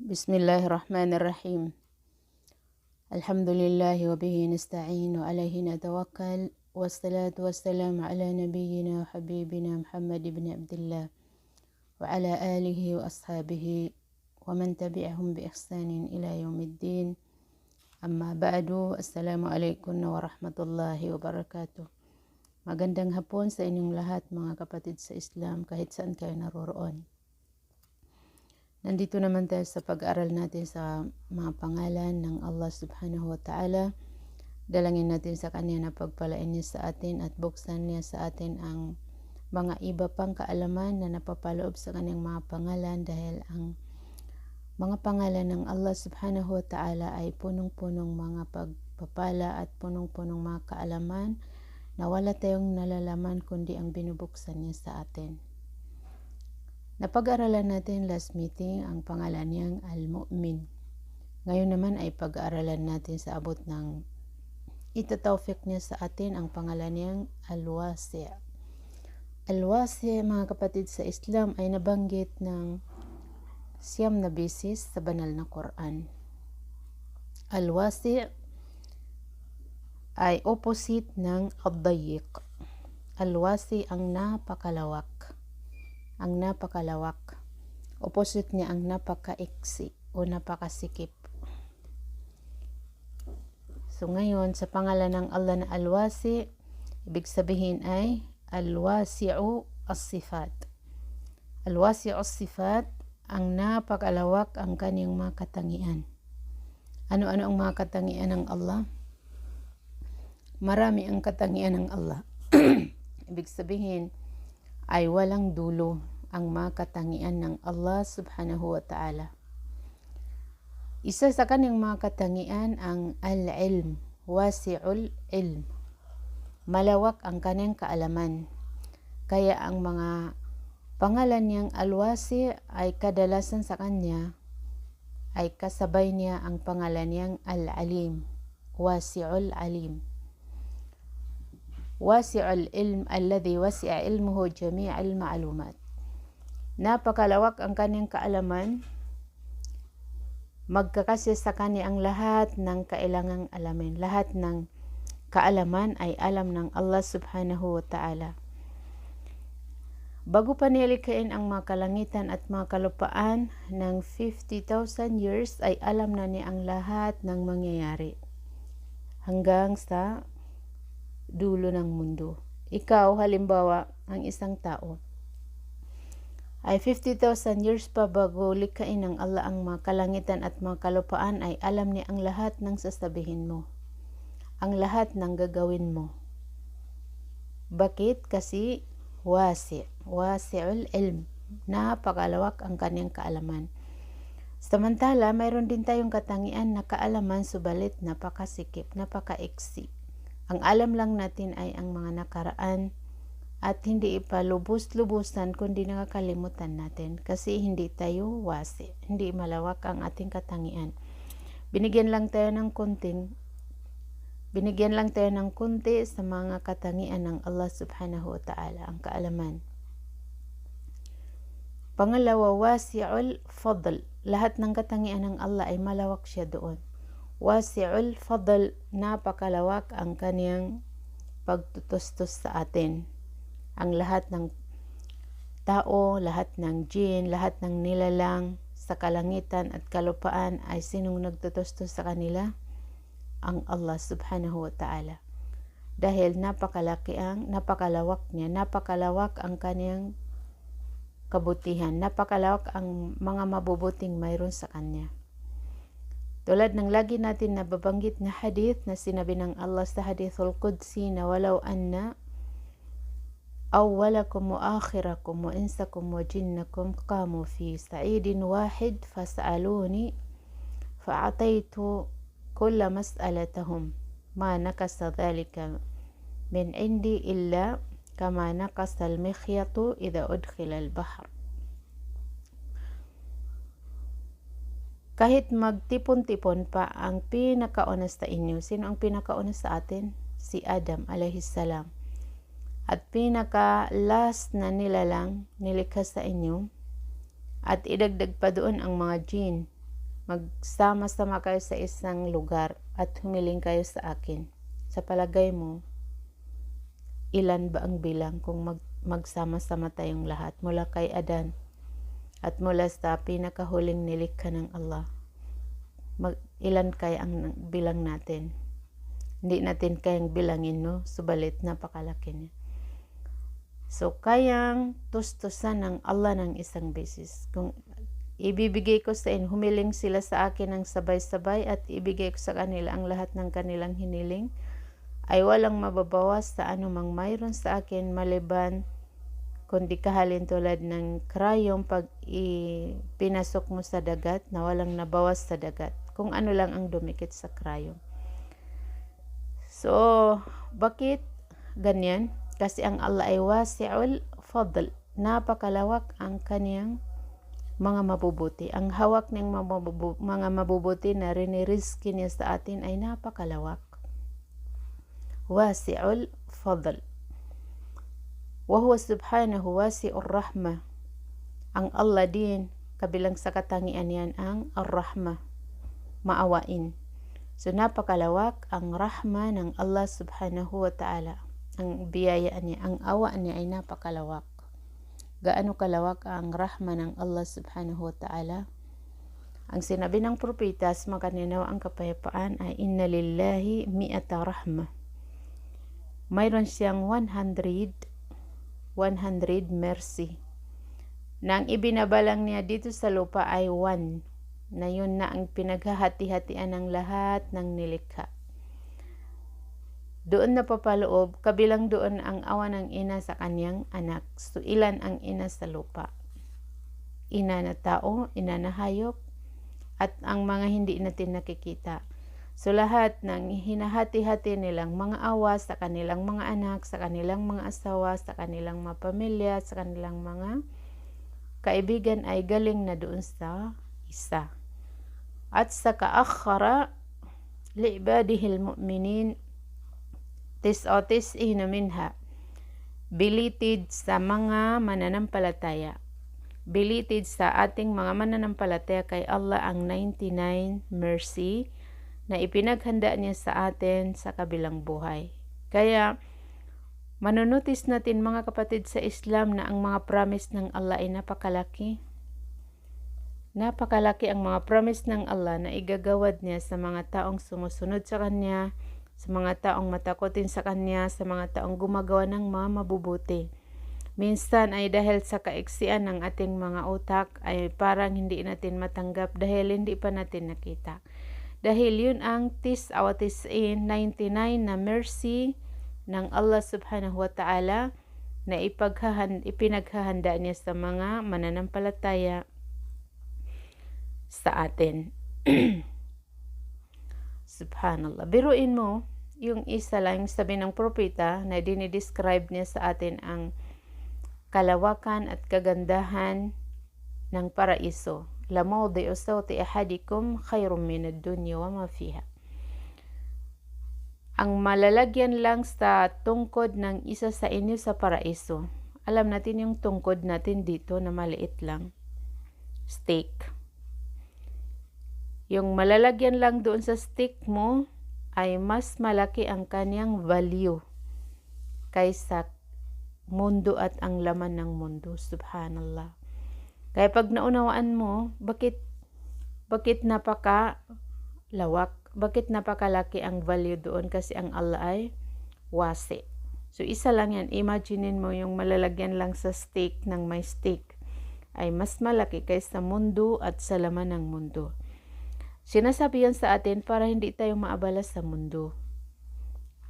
Bismillahirrahmanirrahim. Alhamdulillahi wa bihi nasta'in wa alayhi natawakkal. Wassalatu wassalamu ala nabiyyina wa habibina Muhammad ibn Abdullah wa ala alihi wa ashabihi wa man tabi'ahum bi ihsanin ila yaumiddin. Amma ba'du, assalamu alaikum wa rahmatullahi wa barakatuh. Magandang hapon sa inyong lahat mga kapatid sa Islam kahit saan kayo naroroon. Nandito naman tayo sa pag-aaral natin sa mga pangalan ng Allah subhanahu wa ta'ala. Dalangin natin sa Kanya na pagpalain niya sa atin at buksan niya sa atin ang mga iba pang kaalaman na napapaloob sa Kanyang mga pangalan, dahil ang mga pangalan ng Allah subhanahu wa ta'ala ay punong-punong mga pagpapala at punong-punong mga kaalaman na wala tayong nalalaman kundi ang binubuksan niya sa atin. Napag-aralan natin last meeting ang pangalan niyang Al-Mu'min. Ngayon naman ay pag-aralan natin sa abot ng itatawfik niya sa atin ang pangalan niyang Al-Wasi'. Al-Wasi', mga kapatid sa Islam, ay nabanggit ng 9 na beses sa banal na Quran. Al-Wasi' ay opposite ng Ad-Dayyiq. Al-Wasi' ang napakalawak. Ang napakalawak. Opposite niya ang napakaiksi o napakasikip. So ngayon, sa pangalan ng Allah na Al-Wasi', ibig sabihin ay Al-Wasi'u as-Sifat. Al-Wasi'u as-Sifat, ang napakalawak ang kanyang mga katangian. Ano-ano ang mga katangian ng Allah? Marami ang katangian ng Allah. Ibig sabihin ay walang dulo ang mga katangian ng Allah subhanahu wa ta'ala. Isa sa kanyang mga katangian ang al-ilm, wasi'ul ilm. Malawak ang kanyang kaalaman. Kaya ang mga pangalan niyang al-wasi' ay kadalasan sa kanya ay kasabay niya ang pangalan niyang al-alim, wasi'ul alim. Wasi'ul ilm alladhi wasi'a ilmuhu jami'al ma'lumat. Napakalawak ang kanyang kaalaman, magkakasya sa kanya ang lahat ng kailangang alamin. Lahat ng kaalaman ay alam ng Allah subhanahu wa ta'ala. Bago pa nilikhain ang mga kalangitan at mga kalupaan ng 50,000 years ay alam na niya ang lahat ng mangyayari hanggang sa dulo ng mundo. Ikaw, halimbawa, ang isang tao ay 50,000 years pa bago likhain ng Allah ang mga kalangitan at mga kalupaan ay alam niya ang lahat ng sasabihin mo, ang lahat ng gagawin mo. Bakit? Kasi wasi'ul ilm, napakalawak ang kanyang kaalaman. Samantala, mayroon din tayong katangian na kaalaman subalit napakasikip, napakaiksi. Ang alam lang natin ay ang mga nakaraan at hindi ipalubos-lubusan kundi nakakalimutan natin kasi hindi tayo wasi, hindi malawak ang ating katangian. Binigyan lang tayo ng konti sa mga katangian ng Allah subhanahu wa ta'ala, ang kaalaman. Pangalawa, wasi'ul fadl. Lahat ng katangian ng Allah ay malawak siya doon. Wasi'ul fadl, napakalawak ang kaniyang pagtutustos sa atin. Ang lahat ng tao, lahat ng jin, lahat ng nilalang sa kalangitan at kalupaan ay sinong nagtutustos sa kanila? Ang Allah subhanahu wa ta'ala. Dahil napakalawak niya, napakalawak ang kaniyang kabutihan, napakalawak ang mga mabubuting mayroon sa kanya. Tulad ng lagi natin nababanggit na hadith na sinabi ng Allah sa hadithul Qudsi na walau anna awwalakum wa akhirakum wa insakum wa jinnakum qamu fi sa'idin wahid fas'aluni fa'ataitu kulla mas'alatahum ma nakasa dhalika min indi illa kama nakasa al-mikhyatu idha udkhila al-bahr. Kahit magtipon-tipon pa ang pinakauna sa inyo. Sino ang pinakauna sa atin? Si Adam alayhis salam. At pinaka-last na nilalang nilikha sa inyo, at idagdag pa doon ang mga jin, magsama-sama kayo sa isang lugar at humiling kayo sa akin. Sa palagay mo, ilan ba ang bilang kung magsama-sama tayong lahat mula kay Adan at mula sa pinakahuling nilikha ng Allah? Ilan kaya ang bilang natin? Hindi natin kayang bilangin, no? Subalit napakalaki niya. So, kayang tustusan ng Allah ng isang beses. Kung ibibigay ko sa inyo, humiling sila sa akin ng sabay-sabay at ibigay ko sa kanila ang lahat ng kanilang hiniling, ay walang mababawas sa anumang mayroon sa akin maliban kundi kahalin tulad ng krayong pag pinasok mo sa dagat na walang nabawas sa dagat. Kung ano lang ang dumikit sa krayong. So, bakit ganyan? Kasi ang Allah ay wasi'ul fadl. Napakalawak ang kaniyang mga mabubuti. Ang hawak ng mga mabubuti na riniriski niya sa atin ay napakalawak. Wasi'ul fadl. Wa huwa subhanahu wasi'ur rahmah. Ang Allah din, kabilang sa katangian yan, ang ar-rahmah. Maawain. So, napakalawak ang rahma ng Allah subhanahu wa ta'ala. Ang biyaya niya, ang awa niya ay napakalawak. Gaano kalawak ang rahma ng Allah subhanahu wa ta'ala? Ang sinabi ng propeta sa makaninaw ang kapayapaan ay inna lillahi mi'ata rahma. Mayroon siyang 100 mercy. Nang ibinabalang niya dito sa lupa ay 1. Na yun na ang pinaghahati-hatian ng lahat ng nilikha. Doon na papaloob, kabilang doon ang awa ng ina sa kanyang anak. So, ilan ang ina sa lupa? Ina na tao, ina na hayop, at ang mga hindi natin nakikita. So, lahat ng hinahati-hati nilang mga awa sa kanilang mga anak, sa kanilang mga asawa, sa kanilang mga pamilya, sa kanilang mga kaibigan ay galing na doon sa isa. At sa kaakhara, li'ibadihil mu'minin, tis'ina minha. Bilitid sa mga mananampalataya. Bilitid sa ating mga mananampalataya kay Allah ang 99 mercy na ipinaghanda niya sa atin sa kabilang buhay. Kaya, manunotis natin mga kapatid sa Islam na ang mga promise ng Allah ay napakalaki. Napakalaki ang mga promise ng Allah na igagawad niya sa mga taong sumusunod sa Kanya, sa mga taong matakotin sa Kanya, sa mga taong gumagawa ng mga mabubuti. Minsan ay dahil sa kaiksian ng ating mga utak ay parang hindi natin matanggap dahil hindi pa natin nakita. Dahil yun ang 99 na mercy ng Allah subhanahu wa ta'ala na ipinaghahanda niya sa mga mananampalataya sa atin. Subhanallah. Biruin mo, yung isa lang sabi ng propeta na dinidescribe niya sa atin ang kalawakan at kagandahan ng paraiso. Lamawdi'u sawti ahadikum khairum minad dunya wa ma fiha. Ang malalagyan lang sa tungkod ng isa sa inyo sa paraiso. Alam natin yung tungkod natin dito na maliit lang. Steak. Yung malalagyan lang doon sa steak mo ay mas malaki ang kanyang value kaysa mundo at ang laman ng mundo. Subhanallah. Kaya pag naunawaan mo, bakit napakalawak, bakit napakalaki ang value doon? Kasi ang Allah ay wasi. So isa lang yan. Imaginein mo yung malalagyan lang sa steak ng may steak ay mas malaki kaysa mundo at sa laman ng mundo. Sinasabi yan sa atin para hindi tayo maabala sa mundo.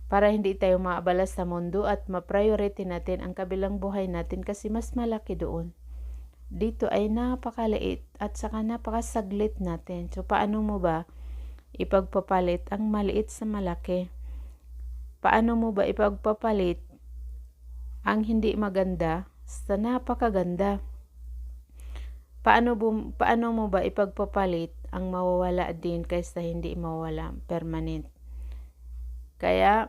Para hindi tayo maabala sa mundo at ma-priority natin ang kabilang buhay natin kasi mas malaki doon. Dito ay napakaliit at saka napakasaglit natin. So paano mo ba ipagpapalit ang maliit sa malaki? Paano mo ba ipagpapalit ang hindi maganda sa napakaganda? Paano mo ba ipagpapalit ang mawawala din kaysa hindi mawawala permanent? Kaya,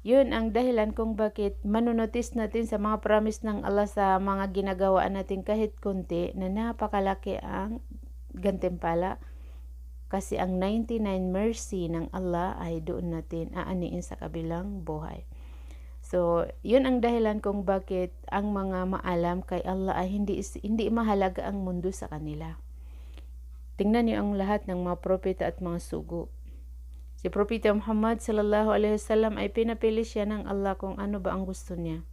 yun ang dahilan kung bakit manunotis natin sa mga promise ng Allah sa mga ginagawa natin kahit konti na napakalaki ang gantimpala Kasi ang 99 mercy ng Allah ay doon natin aaniin sa kabilang buhay. So, yun ang dahilan kung bakit ang mga maalam kay Allah ay hindi mahalaga ang mundo sa kanila. Tingnan niyo ang lahat ng mga propeta at mga sugo. Si Propeta Muhammad sallallahu alaihi wasallam ay pinapili siya ng Allah kung ano ba ang gusto niya.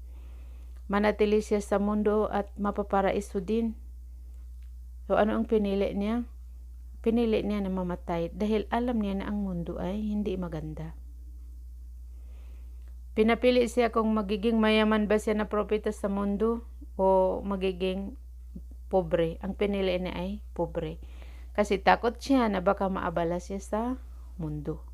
Manatili siya sa mundo at mapaparaiso din. So, ano ang pinili niya? Pinili niya na mamatay dahil alam niya na ang mundo ay hindi maganda. Pinapili siya kung magiging mayaman ba siya na propeta sa mundo o magiging pobre. Ang pinili niya ay pobre. Kasi takot siya na baka maabala siya sa mundo.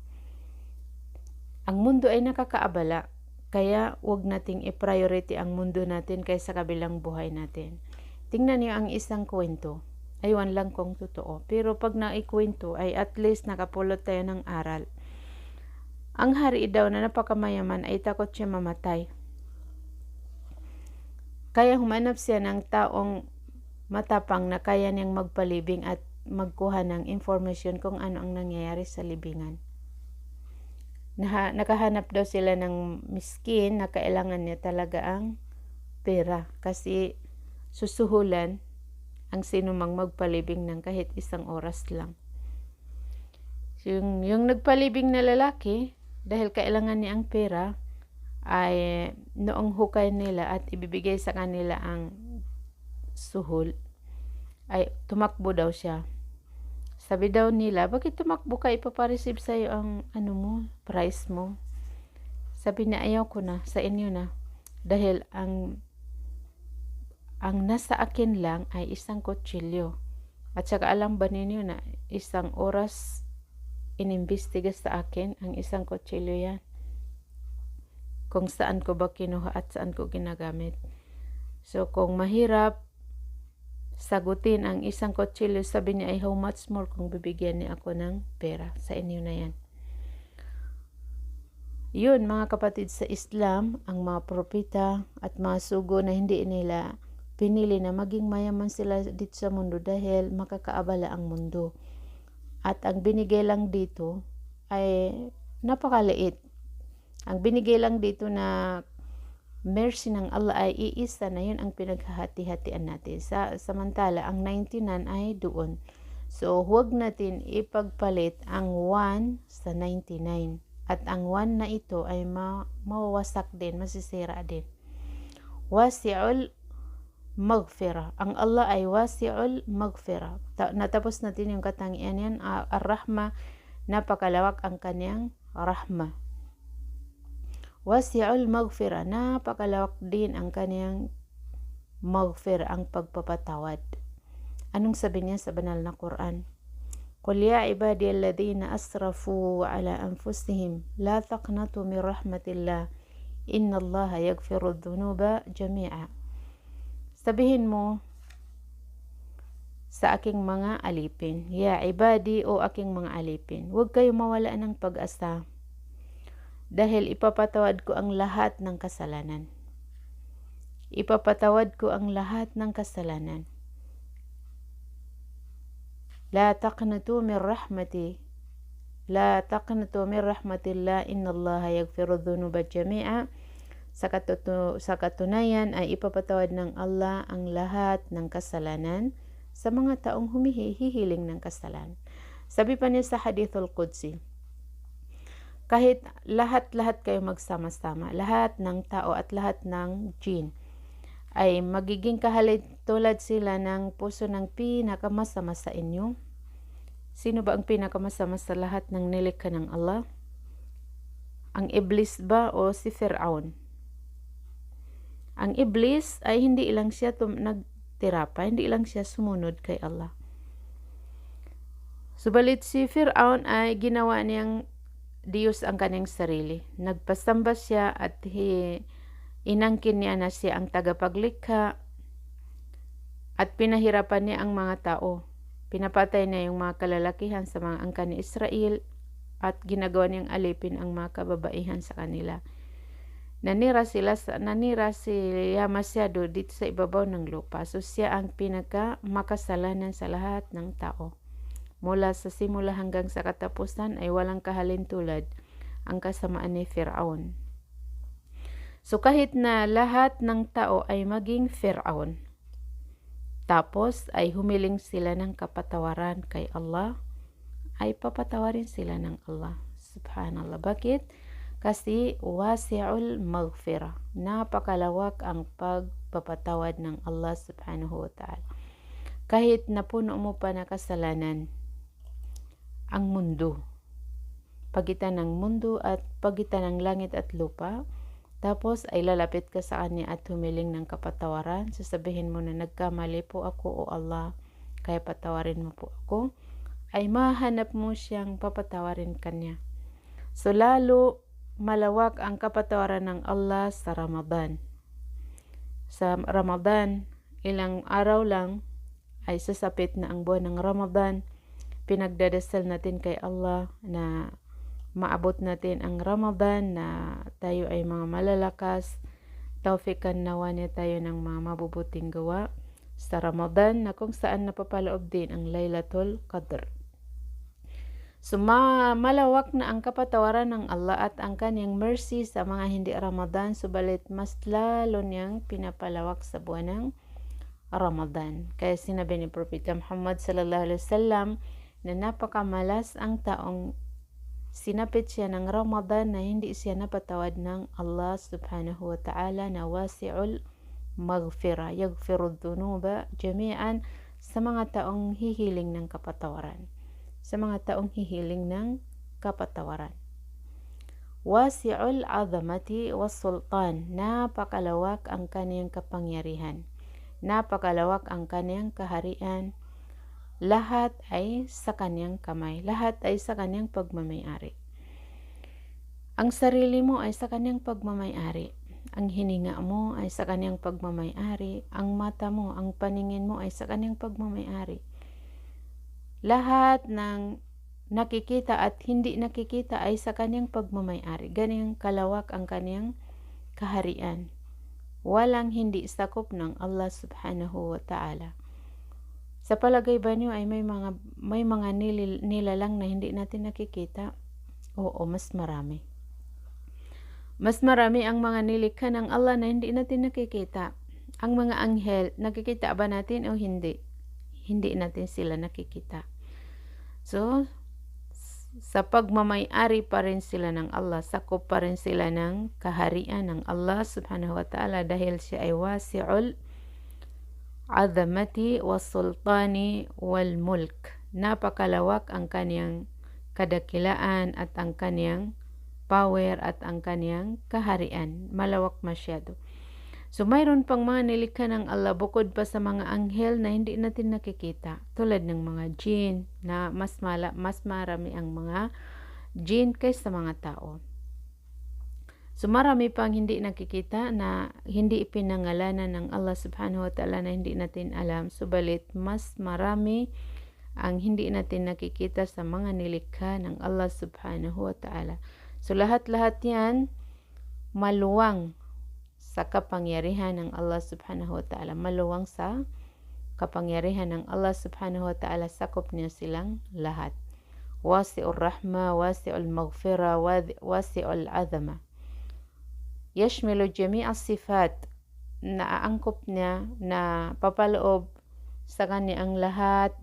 Ang mundo ay nakakaabala. Kaya huwag nating i-priority ang mundo natin kaysa kabilang buhay natin. Tingnan niyo ang isang kwento. Aywan lang kung totoo. Pero pag naikwento ay at least nakapulot tayo ng aral. Ang hari daw na napakamayaman ay takot siya mamatay. Kaya humanap siya ng taong matapang na kaya niyang magpalibing at magkuha ng information kung ano ang nangyayari sa libingan. Nakahanap daw sila ng miskin na kailangan niya talaga ang pera kasi susuhulan ang sinumang magpalibing ng kahit isang oras lang. Yung nagpalibing na lalaki, dahil kailangan niya ang pera, ay noong hukay nila at ibibigay sa kanila ang suhol, ay tumakbo daw siya. Sabi daw nila, bakit tumakbo ka? Ipapareceive sa'yo ang price mo. Sabi niya, ayaw ko na, sa inyo na. Dahil ang nasa akin lang ay isang kutsilyo. At saka alam ba ninyo na isang oras inimbestiga sa akin ang isang kutsilyo yan? Kung saan ko ba kinuha at saan ko ginagamit. So kung mahirap sagutin ang isang kutsilyo, sabi niya ay how much more kung bibigyan niya ako ng pera. Sa inyo na yan. Yun mga kapatid, sa Islam, ang mga propeta at mga sugo na hindi nila pinili na maging mayaman sila dito sa mundo dahil makakaabala ang mundo. At ang binigay lang dito ay napakaliit. Ang binigay lang dito na mercy ng Allah ay iisa na yun ang pinaghahati-hatian natin. Samantala, ang 99 ay doon. So, huwag natin ipagpalit ang 1 sa 99. At ang 1 na ito ay mawawasak din, masisira din. Wasi'ul maghfirah. Ang Allah ay wasi'ul maghfirah. Natapos natin yung katangian yan. Ar-Rahma, napakalawak ang kanyang rahma. Wasi'ul maghfirah, napakalawak din ang kanyang maghfirah, ang pagpapatawad. Anong sabi niya sa banal na Quran? Qul ya ibadiyalladhina asrafu ala anfusihim la taqnatu min rahmatillah innallaha yaghfiru dhunuba jami'a. Sabihin mo sa aking mga alipin, ya ibadi, o aking mga alipin, huwag kayo mawala ng pag-asa dahil ipapatawad ko ang lahat ng kasalanan. Ipapatawad ko ang lahat ng kasalanan. La taqnatu min rahmati. La taqnatu min rahmatillah innallaha yaghfiru dhunuba jami'a. Sa katunayan ay ipapatawad ng Allah ang lahat ng kasalanan sa mga taong humihihiling ng kasalanan. Sabi pa niya sa Hadithul Qudsi, kahit lahat kayo magsama-sama, lahat ng tao at lahat ng jinn, ay magiging kahalid tulad sila ng puso ng pinakamasama sa inyo. Sino ba ang pinakamasama sa lahat ng nilikha ng Allah? Ang Iblis ba o si Fir'aun? Ang Iblis ay hindi lang siya nagtirapa, hindi lang siya sumunod kay Allah. Subalit si Fir'aun ay ginawa niyang Diyos ang kanyang sarili. Nagpasamba siya at inangkin niya na siya ang tagapaglikha at pinahirapan niya ang mga tao. Pinapatay niya yung mga kalalakihan sa mga angkan ni Israel at ginagawa niyang alipin ang mga kababaihan sa kanila. Nanira siya masyado dito sa ibabaw ng lupa. So siya ang pinaka makasalanan sa lahat ng tao. mula sa simula hanggang sa katapusan ay walang kahalintulad ang kasamaan ni Firaun. So kahit na lahat ng tao ay maging Firaun, tapos ay humiling sila ng kapatawaran kay Allah, ay papatawarin sila ng Allah. Subhanallah. Bakit? Kasi wasi'ul maghfirah. Napakalawak ang pagpapatawad ng Allah subhanahu wa ta'ala. Kahit napuno mo pa na kasalanan ang mundo, pagitan ng mundo at pagitan ng langit at lupa, tapos ay lalapit ka sa Kanya at humiling ng kapatawaran, sasabihin mo na nagkamali po ako o Allah, kaya patawarin mo po ako, ay mahanap mo siyang papatawarin Kanya. So lalo malawak ang kapatawaran ng Allah sa Ramadan. Sa Ramadan, ilang araw lang ay sasapit na ang buwan ng Ramadan. Pinagdadasal natin kay Allah na maabot natin ang Ramadan, na tayo ay mga malalakas. Tawfikan nawa niya tayo ng mga mabubuting gawa sa Ramadan, na kung saan napapaloob din ang Laylatul Qadr. So malawak na ang kapatawaran ng Allah at ang Kanyang mercy sa mga hindi Ramadan, subalit mas lalo niyang pinapalawak sa buwan ng Ramadan. Kaya sinabi ni Propeta Muhammad sallallahu alaihi wasallam na napakamalas ang taong sinapit siya ng Ramadan na hindi siya napatawad ng Allah subhanahu wa ta'ala, na wasi'ul maghfirah, yaghfiru dhunuba jami'an, sa mga taong hihiling ng kapatawaran. Sa mga taong hihiling ng kapatawaran. Wasi'ul azamati was sultan, napakalawak ang Kaniyang kapangyarihan. Napakalawak ang Kaniyang kaharian. Lahat ay sa Kaniyang kamay. Lahat ay sa Kaniyang pagmamayari. Ang sarili mo ay sa Kaniyang pagmamayari. Ang hininga mo ay sa Kaniyang pagmamayari. Ang mata mo, ang paningin mo ay sa Kaniyang pagmamayari. Lahat ng nakikita at hindi nakikita ay sa Kaniyang pagmamayari. Ganyan kalawak ang Kaniyang kaharian. Walang hindi sakop ng Allah subhanahu wa ta'ala. Sa palagay ba niyo ay may mga nilalang na hindi natin nakikita? Oo, mas marami. Mas marami ang mga nilikha ng Allah na hindi natin nakikita. Ang mga anghel, nakikita ba natin o hindi? Hindi natin sila nakikita. So, sa pagmamayari pa rin sila ng Allah, sakop pa rin sila ng kaharian ng Allah subhanahu wa ta'ala, dahil siya ay wasi'ul azamati was sultani wal mulk. Napakalawak ang Kaniyang kadakilaan at ang Kaniyang power at ang Kaniyang kaharian. Malawak masyado. So mayroon pang mga nilikha ng Allah bukod pa sa mga anghel na hindi natin nakikita, tulad ng mga jinn, na mas marami ang mga jinn kaysa mga tao. So marami pang hindi nakikita na hindi ipinangalanan ng Allah subhanahu wa ta'ala, na hindi natin alam, subalit mas marami ang hindi natin nakikita sa mga nilikha ng Allah subhanahu wa ta'ala. So lahat-lahat yan maluwang sa kapangyarihan ng Allah subhanahu wa ta'ala. Maluwang sa kapangyarihan ng Allah subhanahu wa ta'ala, sakop niya silang lahat. Wasi'ur rahma, wasi'ul maghfira, wasi'ul azama. Yashmilu jami'a sifat, naaangkop niya, na papaloob sa kanya ang lahat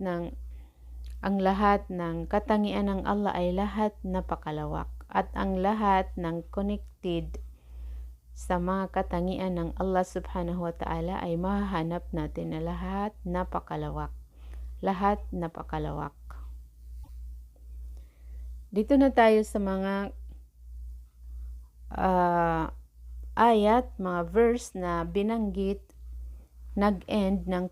ng katangian ng Allah ay lahat napakalawak, at ang lahat ng connected sa mga katangian ng Allah subhanahu wa ta'ala ay mahahanap natin na lahat napakalawak. Lahat napakalawak. Dito na tayo sa mga ayat, mga verse na binanggit, nag-end ng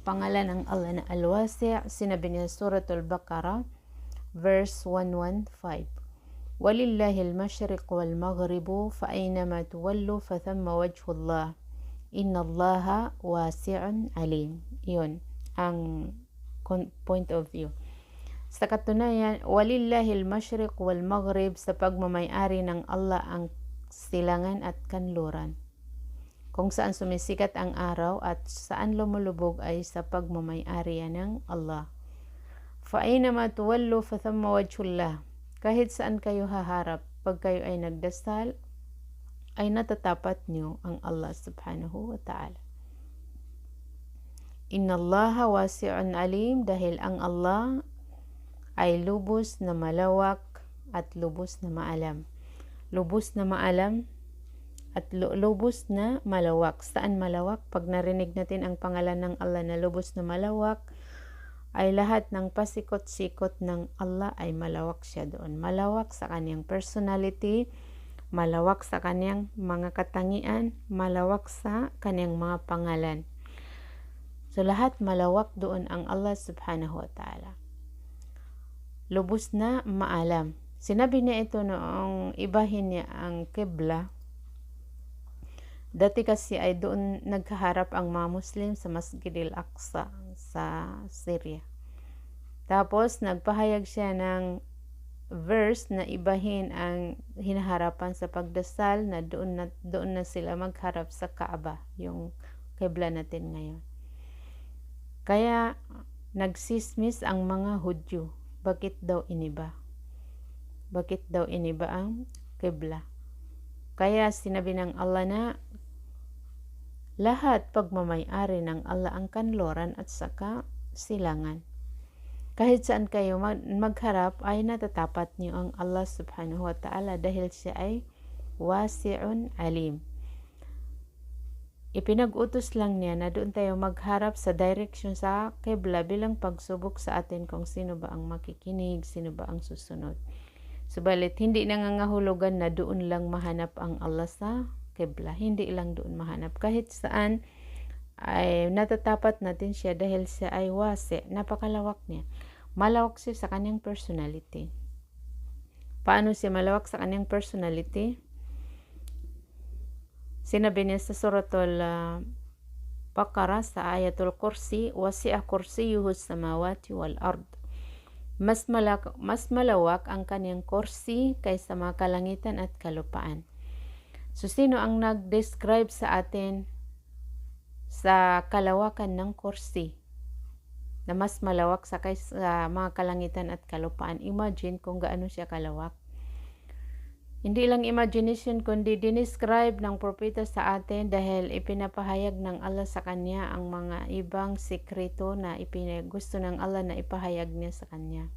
pangalan ng Allah na Al-Wasi'. Sinabi niya Suratul Baqarah, verse 115. Walillahil mashriq wal maghribu fa aynama tuwallu fa thamma wajhullah innallaha wasi'un alim. Yun ang point of view. Sa katunayan, walillahil mashriq wal maghrib, sa pagmamayari ng Allah ang silangan at kanluran. Kung saan sumisikat ang araw at saan lumulubog ay sa pagmamayari ng Allah. فَأَيْنَمَا تُوَلُّوا فَثَمَّ وَجْهُ اللَّهِ. Kahit saan kayo haharap, pag kayo ay nagdasal, ay natatapat niyo ang Allah subhanahu wa ta'ala. Inna Allaha wasi'un alim, dahil ang Allah ay lubos na malawak at lubos na maalam. Lubos na maalam at lubos na malawak. Saan malawak? Pag narinig natin ang pangalan ng Allah na lubos na malawak, ay lahat ng pasikot-sikot ng Allah ay malawak siya doon. Malawak sa kanyang personality, malawak sa kanyang mga katangian, malawak sa kanyang mga pangalan. So lahat malawak doon ang Allah subhanahu wa ta'ala. Lubos na maalam. Sinabi niya ito noong ibahin niya ang Qibla. Dati kasi ay doon nagkaharap ang mga Muslim sa Masjid al-Aqsa sa Syria. Tapos nagpahayag siya ng verse na ibahin ang hinaharapan sa pagdasal, na doon na sila magharap sa Kaaba, yung Qibla natin ngayon. Kaya nagsismis ang mga Hudyo. Bakit daw iniba? Bakit daw iniba ang Qibla? Kaya sinabi ng Allah na lahat pagmamay-ari ng Allah ang kanluran at saka silangan. Kahit saan kayo magharap ay natatapat niyo ang Allah subhanahu wa ta'ala dahil siya ay wasi'un alim. Ipinag-utos lang niya na doon tayo magharap sa direction sa Qibla bilang pagsubok sa atin kung sino ba ang makikinig, sino ba ang susunod. Subalit, hindi nangangahulugan na doon lang mahanap ang Allah sa Qibla. Hindi lang doon mahanap. Kahit saan ay natatapat natin siya dahil siya ay wasi. Napakalawak niya. Malawak siya sa kanyang personality. Paano siya malawak sa kanyang personality? Sinabi niya sa suratul Baqarah sa ayatul kursi, wasi'a kursiyuhu samawati wal ard. Mas malawak ang kanyang kursi kaysa mga kalangitan at kalupaan. So, sino ang nag-describe sa atin sa kalawakan ng kursi na mas malawak sa kaysa mga kalangitan at kalupaan? Imagine kung gaano siya kalawak. Hindi lang imagination, kundi dinescribe ng propeta sa atin dahil ipinapahayag ng Allah sa kanya ang mga ibang sekreto na gusto ng Allah na ipahayag niya sa kanya.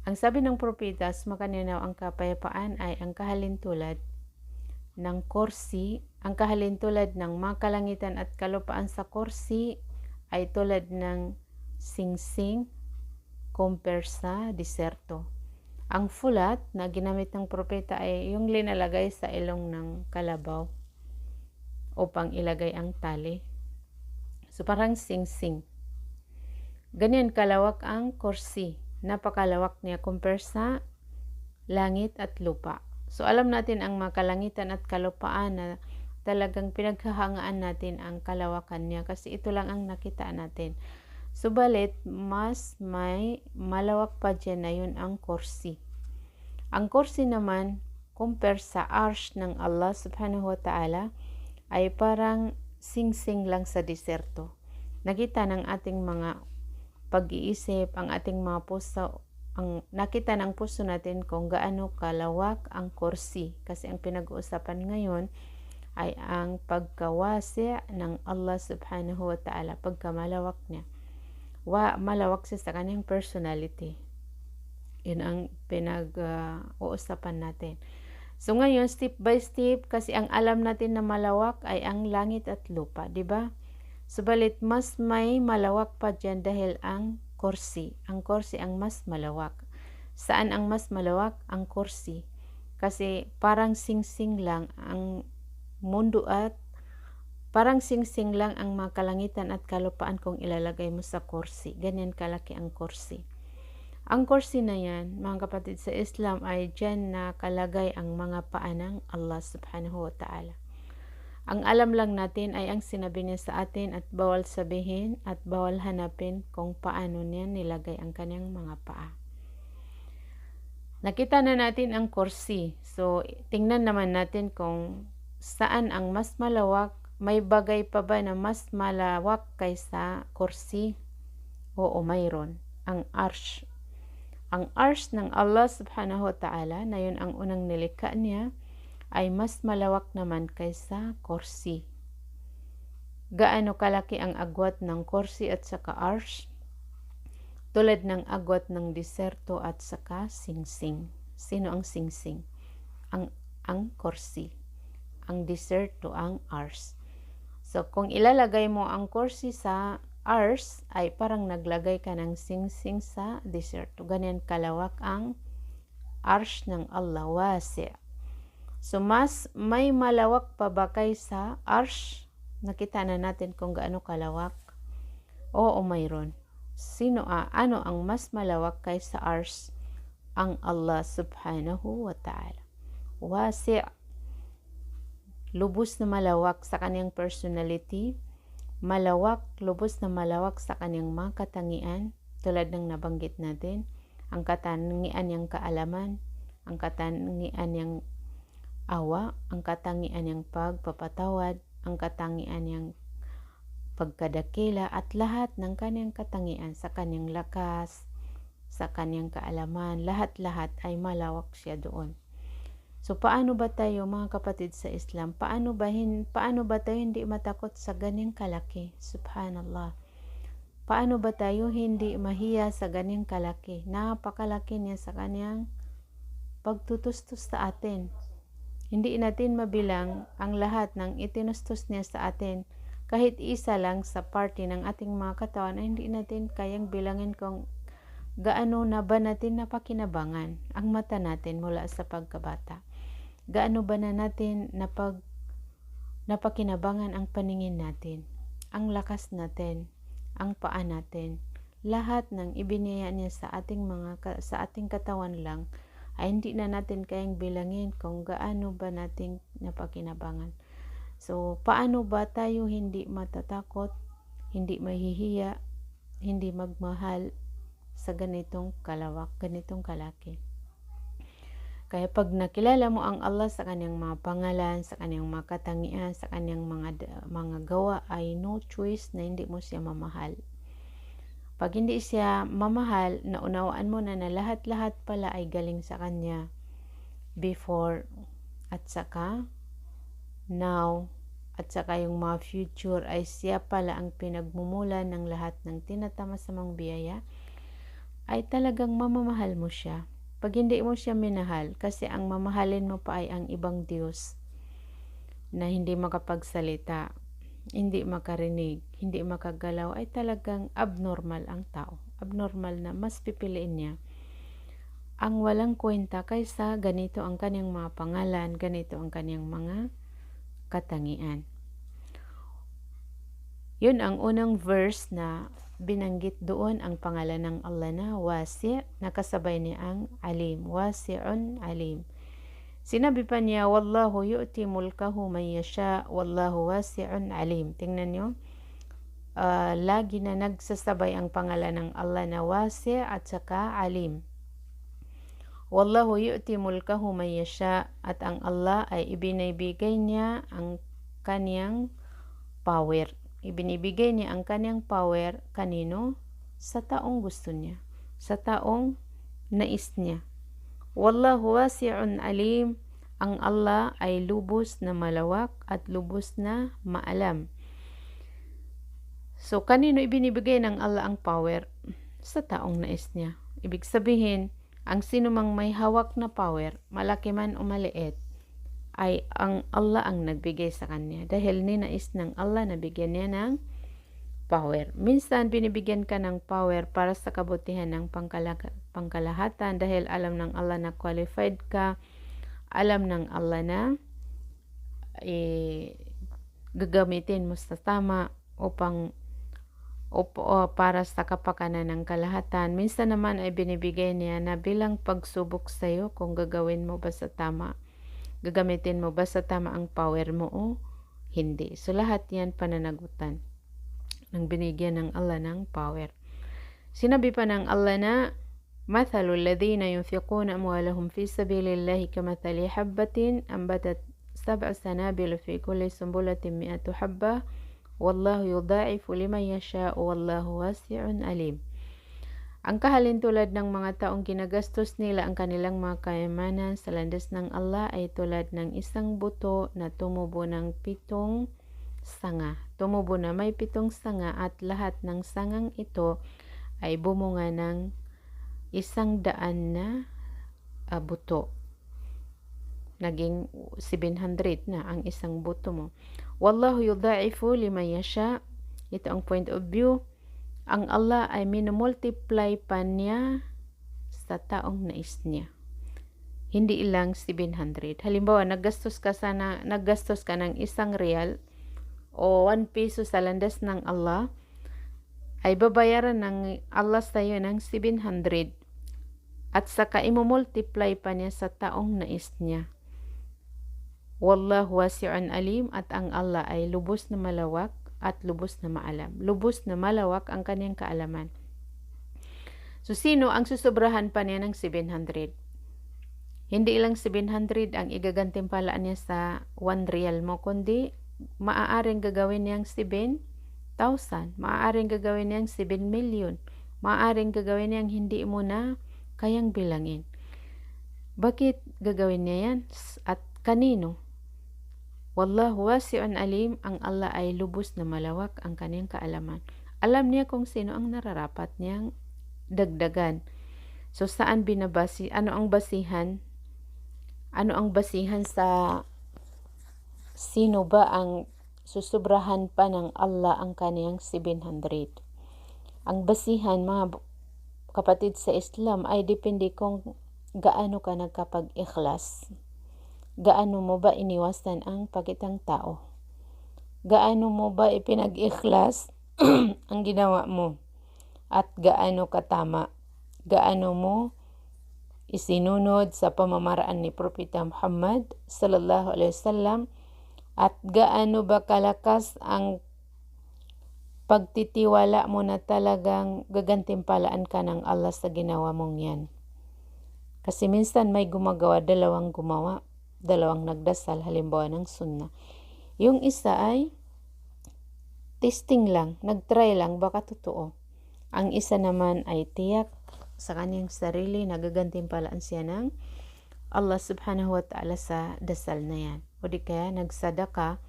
Ang sabi ng propeta, sumakaninaw ang kapayapaan ay ang kahalintulad ng kursi. Ang kahalintulad ng mga kalangitan at kalupaan sa kursi ay tulad ng singsing compare sa diserto. Ang fulat na ginamit ng propeta ay yung linalagay sa ilong ng kalabaw upang ilagay ang tali. So parang singsing. Ganyan kalawak ang kursi. Napakalawak niya compare sa langit at lupa. So alam natin ang mga kalangitan at kalupaan na talagang pinaghahangaan natin ang kalawakan niya kasi ito lang ang nakita natin. Subalit, mas may malawak pa dyan na yun ang kursi. Ang kursi naman, compare sa arsh ng Allah subhanahu wa ta'ala, ay parang singsing lang sa diserto. Nakita ng ating mga pag-iisip, ang ating mga puso, nakita ng puso natin kung gaano kalawak ang kursi. Kasi ang pinag-uusapan ngayon ay ang pagkawasi ng Allah subhanahu wa ta'ala, pagkamalawak niya. Malawak siya sa kanyang personality. Yun ang pinag-uusapan natin. So ngayon, step by step, kasi ang alam natin na malawak ay ang langit at lupa, di ba? Subalit, mas may malawak pa dyan dahil ang kursi. Ang kursi ang mas malawak. Saan ang mas malawak? Ang kursi. Kasi parang singsing lang ang mundo at parang singsing lang ang mga kalangitan at kalupaan kung ilalagay mo sa kursi. Ganyan kalaki ang kursi. Ang kursi na yan, mga kapatid sa Islam, ay dyan nakalagay ang mga paa ng Allah subhanahu wa ta'ala. Ang alam lang natin ay ang sinabi niya sa atin at bawal sabihin at bawal hanapin kung paano niya nilagay ang kanyang mga paa. Nakita na natin ang kursi. So, tingnan naman natin kung saan ang mas malawak. May bagay pa ba na mas malawak kaysa kursi? Oo, mayroon. ang arsh. Ang arsh ng Allah subhanahu wa ta'ala, na yun ang unang nilikha niya, ay mas malawak naman kaysa kursi. Gaano kalaki ang agwat ng kursi at saka arsh? Tulad ng agwat ng diserto at saka singsing. Sino ang singsing? Ang kursi. Ang diserto ang arsh. So kung ilalagay mo ang kursi sa arsh, ay parang naglagay ka ng singsing sa diserto. Ganyan kalawak ang arsh ng Allah, wasi'. So mas may malawak pa ba kaysa arsh? Nakita na natin kung gaano kalawak. Oo, mayroon. Ano ang mas malawak kaysa arsh? Ang Allah subhanahu wa ta'ala. Wasi'. Lubos na malawak sa kanyang personality. Malawak, lubos na malawak sa kanyang mga katangian, tulad ng nabanggit natin, ang katangian niyang kaalaman, ang katangian niyang awa, ang katangian niyang pagpapatawad, ang katangian niyang pagkadakila, at lahat ng kanyang katangian sa kanyang lakas, sa kanyang kaalaman, lahat-lahat ay malawak siya doon. So paano ba tayo mga kapatid sa Islam? Paano ba tayo hindi matakot sa ganyang kalaki? Subhanallah. Paano ba tayo hindi mahiya sa ganyang kalaki? Napakalaki niya sa kanyang pagtutustos sa atin. Hindi natin mabilang ang lahat ng itinustos niya sa atin. Kahit isa lang sa parte ng ating mga katawan, ay hindi natin kayang bilangin kung gaano na ba natin napakinabangan ang mata natin mula sa pagkabata. Gaano ba na natin napakinabangan ang paningin natin, ang lakas natin, ang paa natin. Lahat ng ibinigay niya sa ating katawan lang, ay hindi na natin kayang bilangin kung gaano ba natin napakinabangan. So, paano ba tayo hindi matatakot, hindi mahihiya, hindi magmahal sa ganitong kalawak, ganitong kalaki? Kaya pag nakilala mo ang Allah sa kanyang mga pangalan, sa kanyang mga katangian, sa kanyang mga gawa, ay no choice na hindi mo siya mamahal. Pag hindi siya mamahal, naunawaan mo na lahat-lahat pala ay galing sa kanya. Before, at saka now, at saka yung mga future, ay siya pala ang pinagmumulan ng lahat ng tinatamasamang biyaya, ay talagang mamamahal mo siya. Pag hindi mo siya minahal, kasi ang mamahalin mo pa ay ang ibang Diyos na hindi makapagsalita, hindi makarinig, hindi makagalaw, ay talagang abnormal ang tao. Abnormal na mas pipiliin niya ang walang kwenta kaysa ganito ang kanyang mga pangalan, ganito ang kanyang mga katangian. Yun ang unang verse na binanggit doon, ang pangalan ng Allah na wasi', nakasabay niya ang alim, wasi'un alim. Sinabi pa niya, wallahu yu'ti mulkahu man yasha, wallahu wasi'un alim. Tingnan nyo, lagi na nagsasabay ang pangalan ng Allah na wasi' at saka alim. Wallahu yu'ti mulkahu man yasha, at ang Allah ay ibinibigay niya ang kaniyang power. Ibinibigay niya ang kanyang power kanino? Sa taong gusto niya, sa taong nais niya. Wallahu wasi'un alim, ang Allah ay lubos na malawak at lubos na maalam. So kanino ibinibigay ng Allah ang power? Sa taong nais niya. Ibig sabihin, ang sino mang may hawak na power, malaki man o maliit, ay ang Allah ang nagbigay sa kanya. Dahil ninais ng Allah na bigyan niya ng power. Minsan binibigyan ka ng power para sa kabutihan ng pangkalahatan, dahil alam ng Allah na qualified ka, alam ng Allah na gagamitin mo sa tama para sa kapakanan ng kalahatan. Minsan naman ay binibigay niya na bilang pagsubok sa iyo kung gagawin mo ba sa tama. Gagamitin mo ba sa tama ang power mo o hindi? So lahat yan pananagutan ng binigyan ng Allah ng power. Sinabi pa ng Allah na mathalu alladhina yunfiquna amwalahum fi sabilillahi kamathali habbatin ambatat 7 sanabil fi kulli sumbulatin 100 habba wallahu yudha'ifu liman yasha'u wallahu wasi'un alim. Ang kahalintulad ng mga taong ginagastos nila ang kanilang mga kayamanan sa landas ng Allah ay tulad ng isang buto na tumubo ng 7 sanga. Tumubo na may 7 sanga at lahat ng sangang ito ay bumunga ng 100 na buto. Naging 700 na ang isang buto mo. Wallahu yudha'ifu liman yasha. Ito ang point of view. Ang Allah ay minumultiply pa niya sa taong nais niya. Hindi ilang 700. Halimbawa, naggastos ka ng 1 real o 1 peso sa landas ng Allah, ay babayaran ng Allah sa iyo ng 700 at saka imumultiply pa niya sa taong nais niya. Wallahu wasi'un alim, at ang Allah ay lubos na malawak at lubos na maalam. Lubos na malawak ang kanyang kaalaman. So, sino ang susobrahan pa niya ng 700? Hindi ilang 700 ang igagantimpalaan niya sa 1 real mo, kundi maaaring gagawin niyang 7,000. Maaaring gagawin niyang 7 million. Maaaring gagawin niyang hindi mo na kayang bilangin. Bakit gagawin niya yan? At kanino? Wallahu wasi'un alim, ang Allah ay lubos na malawak ang kanyang kaalaman. Alam niya kung sino ang nararapat niyang dagdagan. So, saan binabasi? Ano ang basihan? Ano ang basihan sa sino ba ang susubrahan pa ng Allah ang kanyang 700? Ang basihan, mga kapatid sa Islam, ay depende kung gaano ka nagkapag-ikhlas. Gaano mo ba iniwasan ang pagitang tao? Gaano mo ba ipinag-ikhlas ang ginawa mo? At gaano katama? Gaano mo isinunod sa pamamaraan ni Propeta Muhammad sallallahu alaihi wasallam? At gaano ba kalakas ang pagtitiwala mo na talagang gagantimpalaan ka ng Allah sa ginawa mong yan? Kasi minsan may gumagawa, dalawang nagdasal, halimbawa ng sunnah. Yung isa ay testing lang, nagtry lang, baka totoo. Ang isa naman ay tiyak sa kanyang sarili, nagagantimpalaan siya ng Allah subhanahu wa ta'ala sa dasal na yan. O di kaya nagsadaka.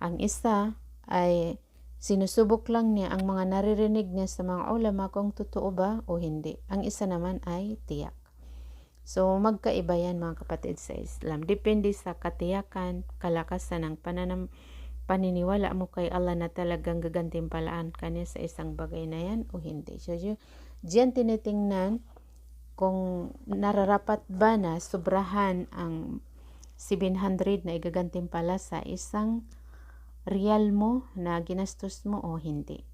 Ang isa ay sinusubok lang niya ang mga naririnig niya sa mga ulama kung totoo ba o hindi. Ang isa naman ay tiyak. So, magkaiba yan mga kapatid sa Islam. Depende sa katiyakan, kalakasan ng paniniwala mo kay Allah na talagang gagantimpalaan ka niya sa isang bagay na yan o hindi. So, diyan tinitingnan kung nararapat ba na sobrahan ang 700 na igagantimpala sa isang real mo na ginastos mo o hindi.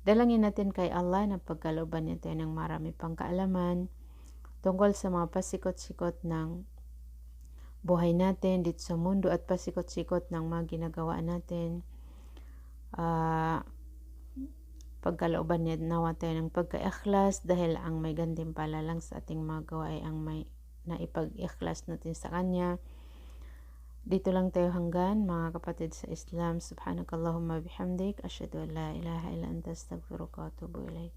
Dalangin natin kay Allah na pagkalooban niya tayo ng marami pang kaalaman tungkol sa mga pasikot-sikot ng buhay natin dito sa mundo at pasikot-sikot ng mga ginagawa natin. Pagkalooban niya nawa tayo ng pagka-ikhlas, dahil ang may gantimpala lang sa ating mga gawa ay ang may naipag-ikhlas natin sa Kanya. Dito lang tayo hanggan mga kapatid sa Islam. Subhanakallahumma bihamdik, asyhadu an la ilaha illa anta, astaghfiruka wa atubu ilaik.